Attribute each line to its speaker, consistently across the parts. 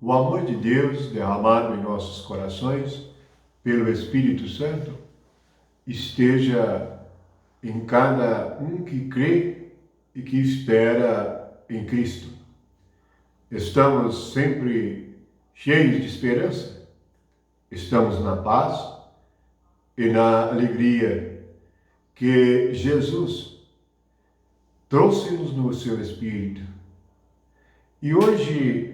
Speaker 1: o amor de Deus derramado em nossos corações pelo Espírito Santo esteja em cada um que crê e que espera em Cristo. Estamos sempre cheios de esperança, estamos na paz e na alegria que Jesus trouxe-nos no seu Espírito. E hoje,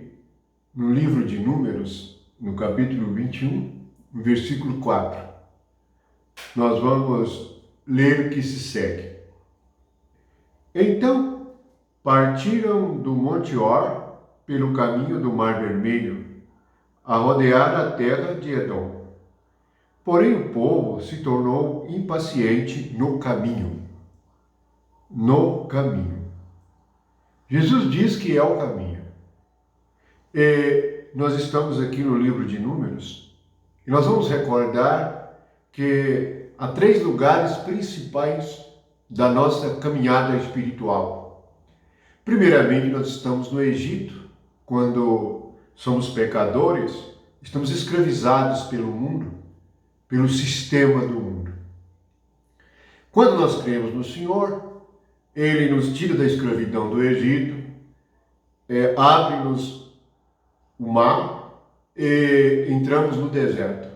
Speaker 1: no livro de Números, no capítulo 21, no versículo 4, nós vamos ler o que se segue. Então, partiram do Monte Or pelo caminho do Mar Vermelho, a rodear a terra de Edom. Porém, o povo se tornou impaciente no caminho. No caminho. Jesus diz que é o caminho. E nós estamos aqui no livro de Números e nós vamos recordar que há 3 lugares principais da nossa caminhada espiritual. Primeiramente, nós estamos no Egito, quando somos pecadores, estamos escravizados pelo mundo, pelo sistema do mundo. Quando nós cremos no Senhor, Ele nos tira da escravidão do Egito, abre-nos o mar e entramos no deserto.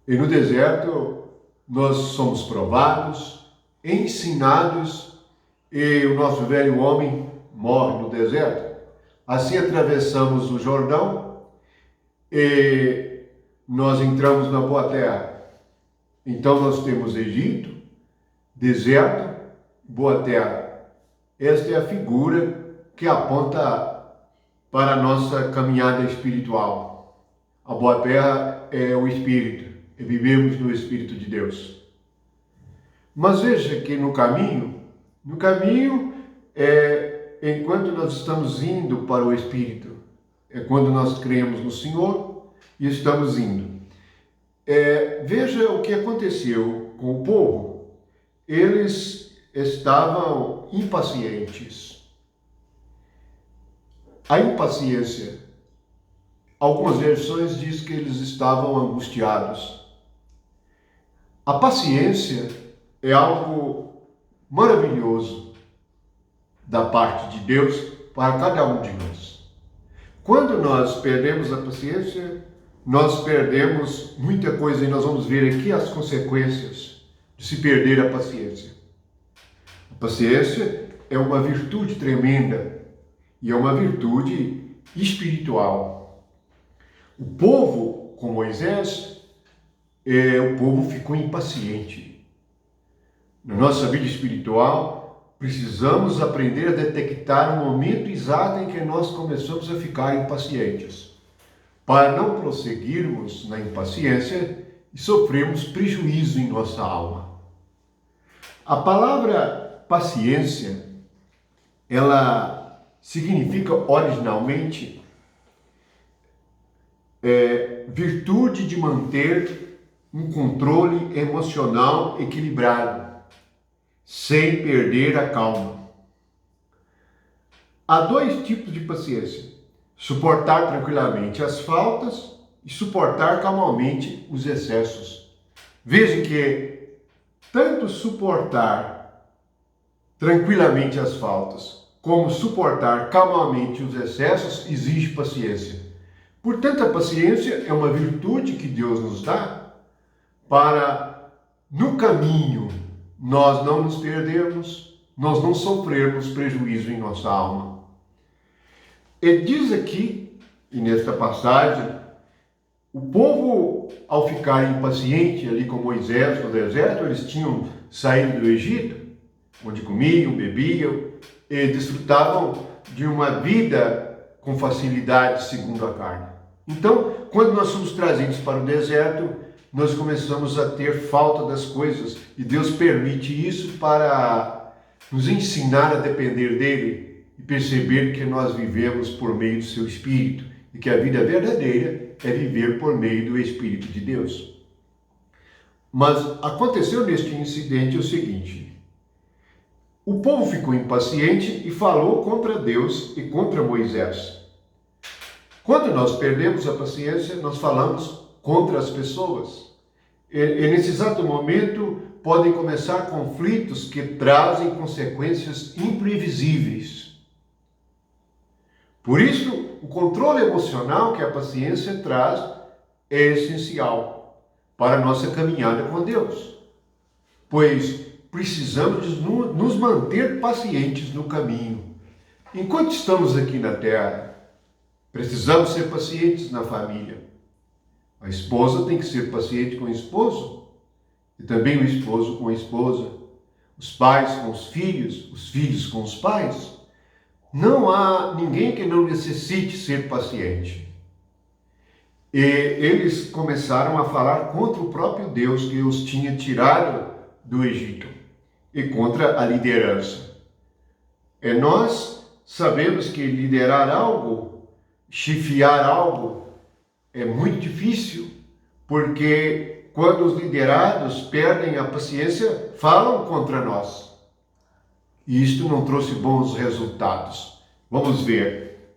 Speaker 1: E no deserto nós somos provados, ensinados, e o nosso velho homem morre no deserto. Assim atravessamos o Jordão e nós entramos na boa terra. Então nós temos Egito, deserto, boa terra. Esta é a figura que aponta para a nossa caminhada espiritual. A boa terra é o Espírito, e vivemos no Espírito de Deus. Mas veja que no caminho, enquanto nós estamos indo para o Espírito, é quando nós cremos no Senhor e estamos indo. Veja o que aconteceu com o povo. Eles estavam impacientes. A impaciência, algumas versões dizem que eles estavam angustiados. A paciência é algo maravilhoso da parte de Deus para cada um de nós. Quando nós perdemos a paciência, nós perdemos muita coisa e nós vamos ver aqui as consequências de se perder a paciência. A paciência é uma virtude tremenda e é uma virtude espiritual. O povo, com Moisés, o povo ficou impaciente. Na nossa vida espiritual, precisamos aprender a detectar o momento exato em que nós começamos a ficar impacientes, para não prosseguirmos na impaciência e sofrermos prejuízo em nossa alma. A palavra paciência, ela significa originalmente virtude de manter um controle emocional equilibrado, sem perder a calma. Há 2 tipos de paciência: suportar tranquilamente as faltas e suportar calmamente os excessos. Veja que tanto suportar tranquilamente as faltas como suportar calmamente os excessos exige paciência. Portanto, a paciência é uma virtude que Deus nos dá para, no caminho, nós não nos perdermos, nós não sofrermos prejuízo em nossa alma. Ele diz aqui, e nesta passagem, o povo, ao ficar impaciente ali com Moisés no deserto, eles tinham saído do Egito, onde comiam, bebiam e desfrutavam de uma vida com facilidade segundo a carne. Então, quando nós somos trazidos para o deserto, nós começamos a ter falta das coisas e Deus permite isso para nos ensinar a depender dele e perceber que nós vivemos por meio do seu Espírito e que a vida verdadeira é viver por meio do Espírito de Deus. Mas aconteceu neste incidente o seguinte: o povo ficou impaciente e falou contra Deus e contra Moisés. Quando nós perdemos a paciência, nós falamos contra as pessoas. E nesse exato momento podem começar conflitos que trazem consequências imprevisíveis. Por isso, o controle emocional que a paciência traz é essencial para a nossa caminhada com Deus, pois precisamos de nos manter pacientes no caminho. Enquanto estamos aqui na Terra, precisamos ser pacientes na família. A esposa tem que ser paciente com o esposo, e também o esposo com a esposa, os pais com os filhos com os pais. Não há ninguém que não necessite ser paciente. E eles começaram a falar contra o próprio Deus que os tinha tirado do Egito e contra a liderança. E nós sabemos que liderar algo, chefiar algo, é muito difícil, porque quando os liderados perdem a paciência, falam contra nós. E isto não trouxe bons resultados. Vamos ver.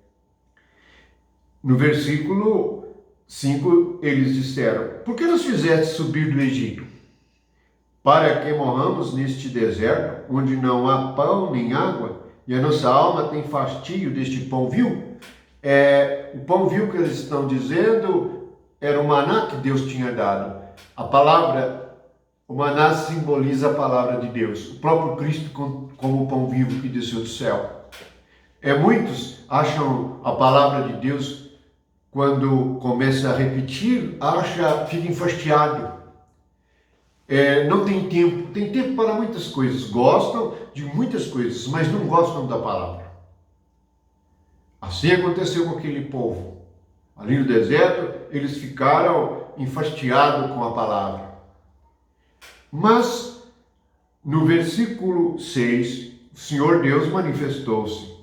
Speaker 1: No versículo 5, eles disseram: por que nos fizeste subir do Egito? Para que morramos neste deserto, onde não há pão nem água, e a nossa alma tem fastio deste pão vil? O pão vil que eles estão dizendo era o maná que Deus tinha dado. A palavra, o maná simboliza a palavra de Deus, o próprio Cristo como o pão vivo que desceu do céu. Muitos acham a palavra de Deus, quando começa a repetir, fica enfastiado. Não tem tempo para muitas coisas, gostam de muitas coisas, mas não gostam da palavra. Assim aconteceu com aquele povo. Ali no deserto, eles ficaram enfastiados com a palavra. Mas, no versículo 6, o Senhor Deus manifestou-se.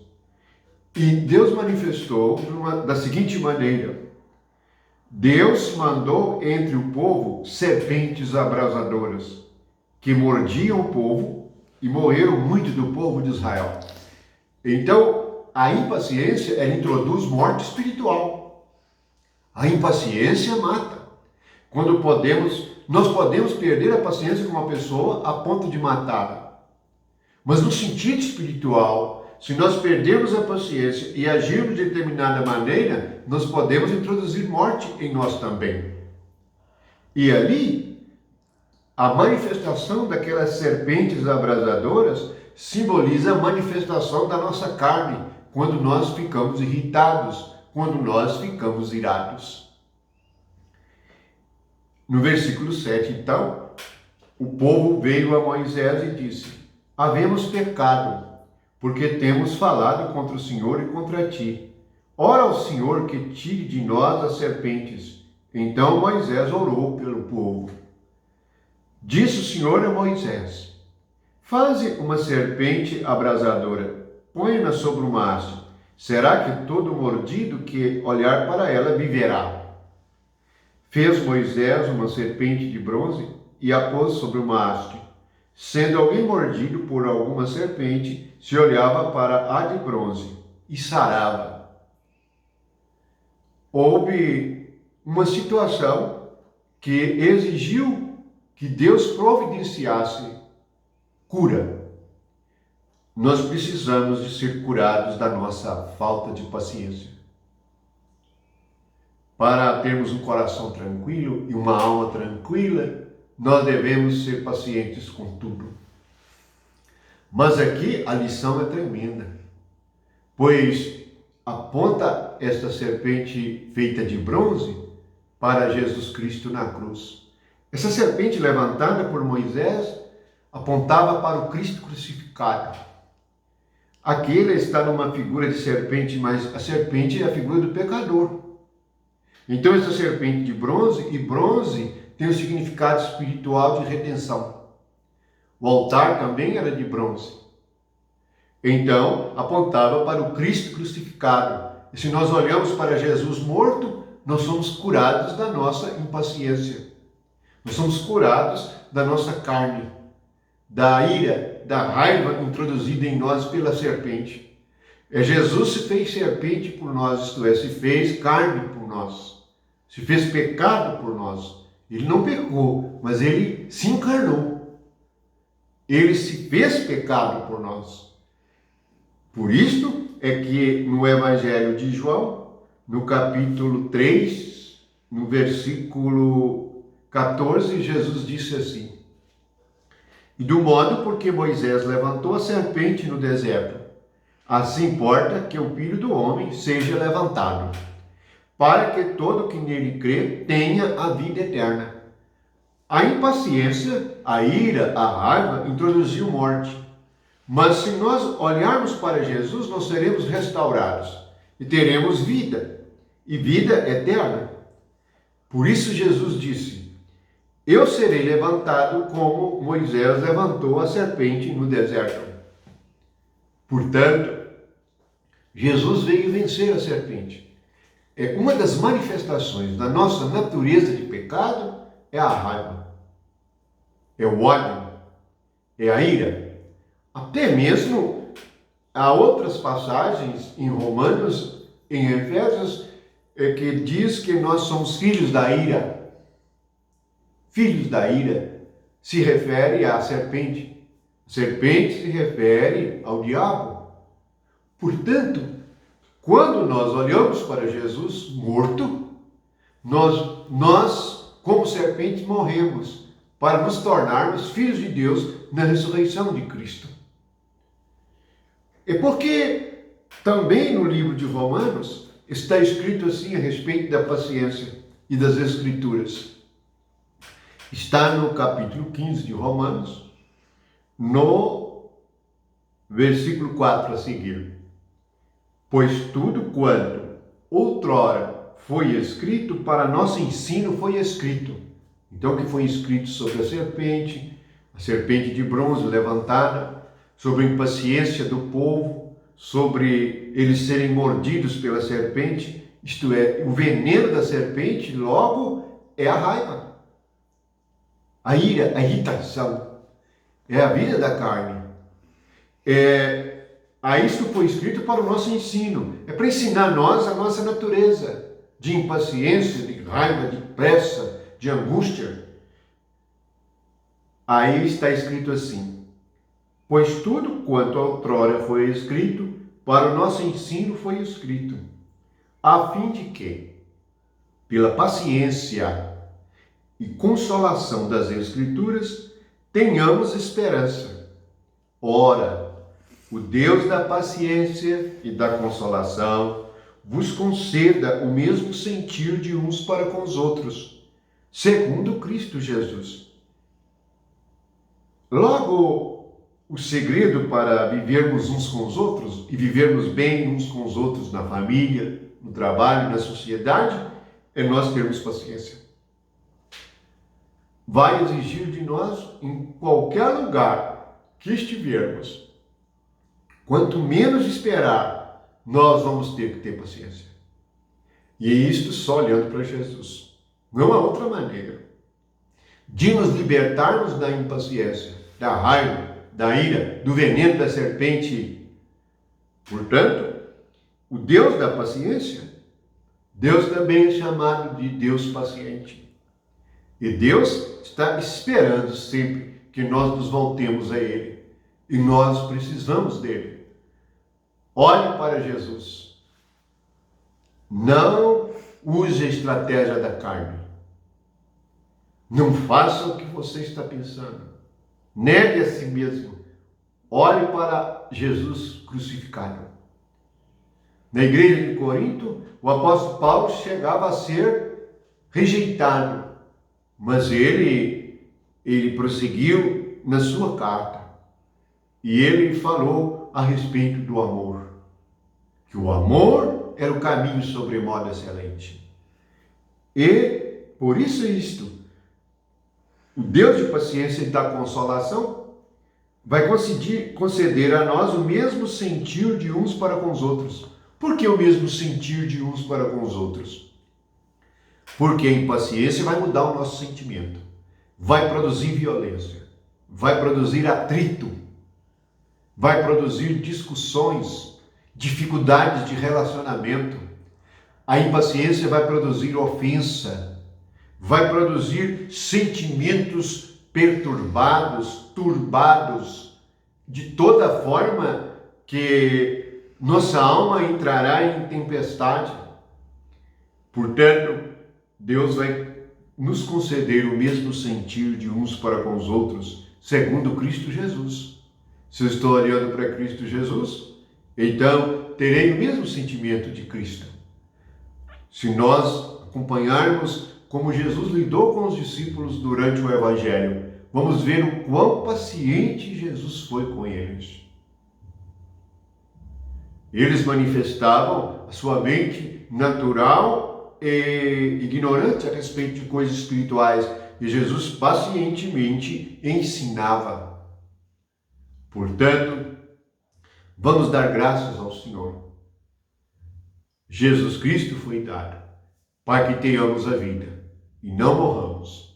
Speaker 1: E Deus manifestou da seguinte maneira: Deus mandou entre o povo serpentes abrasadoras, que mordiam o povo, e morreram muito do povo de Israel. Então, a impaciência, ela introduz morte espiritual. A impaciência mata. Nós podemos perder a paciência com uma pessoa a ponto de matá-la. Mas no sentido espiritual, se nós perdermos a paciência e agirmos de determinada maneira, nós podemos introduzir morte em nós também. E ali, a manifestação daquelas serpentes abrasadoras simboliza a manifestação da nossa carne, quando nós ficamos irritados, quando nós ficamos irados. No versículo 7, então, o povo veio a Moisés e disse: havemos pecado, porque temos falado contra o Senhor e contra ti. Ora ao Senhor que tire de nós as serpentes. Então Moisés orou pelo povo. Disse o Senhor a Moisés: faze uma serpente abrasadora, põe-na sobre uma haste. Será que todo mordido que olhar para ela viverá? Fez Moisés uma serpente de bronze e a pôs sobre uma haste. Sendo alguém mordido por alguma serpente, se olhava para a de bronze e sarava. Houve uma situação que exigiu que Deus providenciasse cura. Nós precisamos de ser curados da nossa falta de paciência. Para termos um coração tranquilo e uma alma tranquila, nós devemos ser pacientes com tudo. Mas aqui a lição é tremenda, pois aponta esta serpente feita de bronze para Jesus Cristo na cruz. Essa serpente levantada por Moisés apontava para o Cristo crucificado. Aqui ele está numa figura de serpente, mas a serpente é a figura do pecador. Então essa serpente de bronze, e bronze tem o significado espiritual de redenção. O altar também era de bronze. Então, apontava para o Cristo crucificado. E se nós olhamos para Jesus morto, nós somos curados da nossa impaciência. Nós somos curados da nossa carne, da ira, da raiva introduzida em nós pela serpente. Jesus se fez serpente por nós, isto é, se fez carne por nós, se fez pecado por nós. Ele não pecou, mas ele se encarnou. Ele se fez pecado por nós. Por isto é que no Evangelho de João, no capítulo 3, no versículo 14, Jesus disse assim: e do modo porque Moisés levantou a serpente no deserto, assim importa que o Filho do Homem seja levantado, para que todo que nele crê tenha a vida eterna. A impaciência, a ira, a raiva introduziu morte. Mas se nós olharmos para Jesus, nós seremos restaurados e teremos vida, e vida eterna. Por isso Jesus disse: eu serei levantado como Moisés levantou a serpente no deserto. Portanto, Jesus veio vencer a serpente. Uma das manifestações da nossa natureza de pecado é a raiva, é o ódio, é a ira. Até mesmo há outras passagens em Romanos, em Efésios, que diz que nós somos filhos da ira. Filhos da ira se refere à serpente. A serpente se refere ao diabo. Portanto, quando nós olhamos para Jesus morto, nós como serpentes, morremos para nos tornarmos filhos de Deus na ressurreição de Cristo. É porque também no livro de Romanos está escrito assim a respeito da paciência e das Escrituras. Está no capítulo 15 de Romanos, no versículo 4 a seguir. Pois tudo quanto outrora foi escrito para nosso ensino foi escrito. Então, o que foi escrito sobre a serpente de bronze levantada, sobre a impaciência do povo, sobre eles serem mordidos pela serpente, isto é, o veneno da serpente, logo, é a raiva, a ira, a irritação, é a vida da carne. Isto foi escrito para o nosso ensino, é para ensinar nós a nossa natureza de impaciência, de raiva, de pressa, de angústia. Aí está escrito assim: pois tudo quanto outrora foi escrito, para o nosso ensino foi escrito, a fim de que, pela paciência e consolação das Escrituras, tenhamos esperança. Ora, o Deus da paciência e da consolação vos conceda o mesmo sentir de uns para com os outros, segundo Cristo Jesus. Logo, o segredo para vivermos uns com os outros e vivermos bem uns com os outros na família, no trabalho, na sociedade, é nós termos paciência. Vai exigir de nós, em qualquer lugar que estivermos, quanto menos esperar, nós vamos ter que ter paciência. E é isto só olhando para Jesus. Não há outra maneira de nos libertarmos da impaciência, da raiva, da ira, do veneno da serpente. Portanto, o Deus da paciência, Deus também é chamado de Deus paciente. E Deus está esperando sempre que nós nos voltemos a Ele. E nós precisamos dele. Olhe para Jesus. Não use a estratégia da carne. Não faça o que você está pensando. Negue a si mesmo. Olhe para Jesus crucificado. Na igreja de Corinto, o apóstolo Paulo chegava a ser rejeitado, mas ele prosseguiu na sua carta e ele falou a respeito do amor, que o amor era o caminho sobremodo excelente. E por isso o Deus de paciência e da consolação vai conceder a nós o mesmo sentir de uns para com os outros. Por que o mesmo sentir de uns para com os outros? Porque a impaciência vai mudar o nosso sentimento, vai produzir violência, vai produzir atrito, vai produzir discussões dificuldades de relacionamento. A impaciência vai produzir ofensa, vai produzir sentimentos perturbados, turbados, de toda forma que nossa alma entrará em tempestade. Portanto, Deus vai nos conceder o mesmo sentir de uns para com os outros, segundo Cristo Jesus. Se eu estou olhando para Cristo Jesus, então terei o mesmo sentimento de Cristo. Se nós acompanharmos como Jesus lidou com os discípulos durante o Evangelho, vamos ver o quão paciente Jesus foi com eles. Eles manifestavam a sua mente natural e ignorante a respeito de coisas espirituais, e Jesus pacientemente ensinava. Portanto, vamos dar graças ao Senhor. Jesus Cristo foi dado para que tenhamos a vida e não morramos.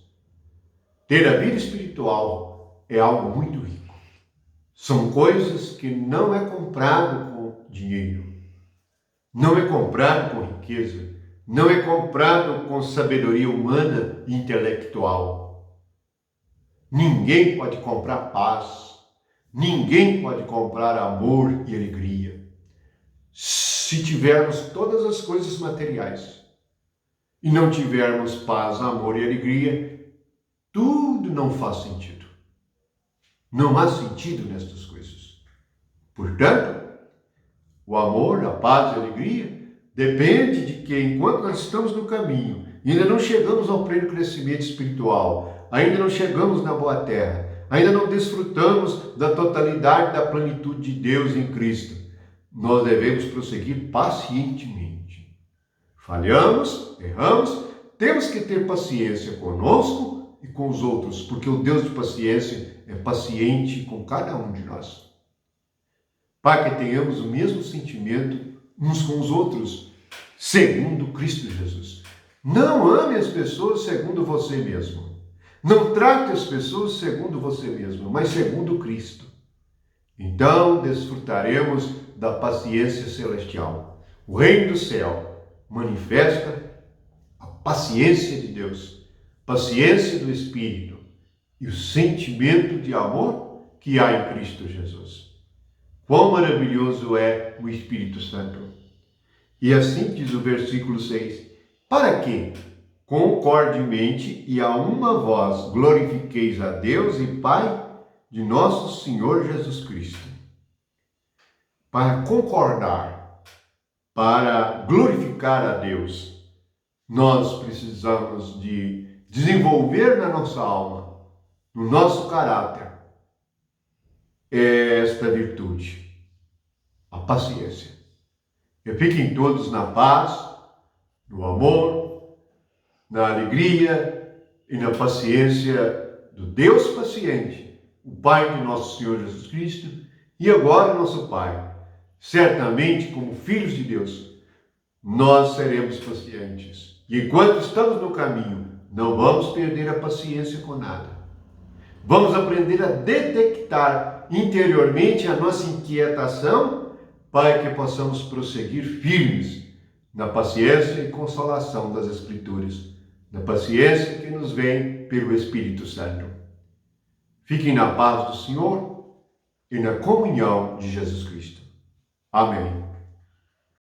Speaker 1: Ter a vida espiritual é algo muito rico. São coisas que não é comprado com dinheiro, não é comprado com riqueza, não é comprado com sabedoria humana e intelectual. Ninguém pode comprar paz, ninguém pode comprar amor e alegria. Se tivermos todas as coisas materiais e não tivermos paz, amor e alegria, tudo não faz sentido. Não há sentido nestas coisas. Portanto, o amor, a paz e a alegria depende de que, enquanto nós estamos no caminho, ainda não chegamos ao pleno crescimento espiritual, ainda não chegamos na boa terra, ainda não desfrutamos da totalidade da plenitude de Deus em Cristo, nós devemos prosseguir pacientemente. Falhamos, erramos, temos que ter paciência conosco e com os outros, porque o Deus de paciência é paciente com cada um de nós. Para que tenhamos o mesmo sentimento uns com os outros, segundo Cristo Jesus. Não ame as pessoas segundo você mesmo. Não trate as pessoas segundo você mesmo, mas segundo Cristo. Então desfrutaremos da paciência celestial. O reino do céu manifesta a paciência de Deus, paciência do Espírito e o sentimento de amor que há em Cristo Jesus. Quão maravilhoso é o Espírito Santo! E assim diz o versículo 6, para que, concordemente e a uma voz, glorifiqueis a Deus e Pai de nosso Senhor Jesus Cristo. Para concordar, para glorificar a Deus, nós precisamos de desenvolver na nossa alma, no nosso caráter, esta virtude, a paciência. E fiquem todos na paz, no amor, na alegria e na paciência do Deus paciente, o Pai de nosso Senhor Jesus Cristo e agora nosso Pai. Certamente, como filhos de Deus, nós seremos pacientes. E enquanto estamos no caminho, não vamos perder a paciência com nada. Vamos aprender a detectar interiormente a nossa inquietação para que possamos prosseguir firmes na paciência e consolação das Escrituras, na paciência que nos vem pelo Espírito Santo. Fiquem na paz do Senhor e na comunhão de Jesus Cristo. Amém.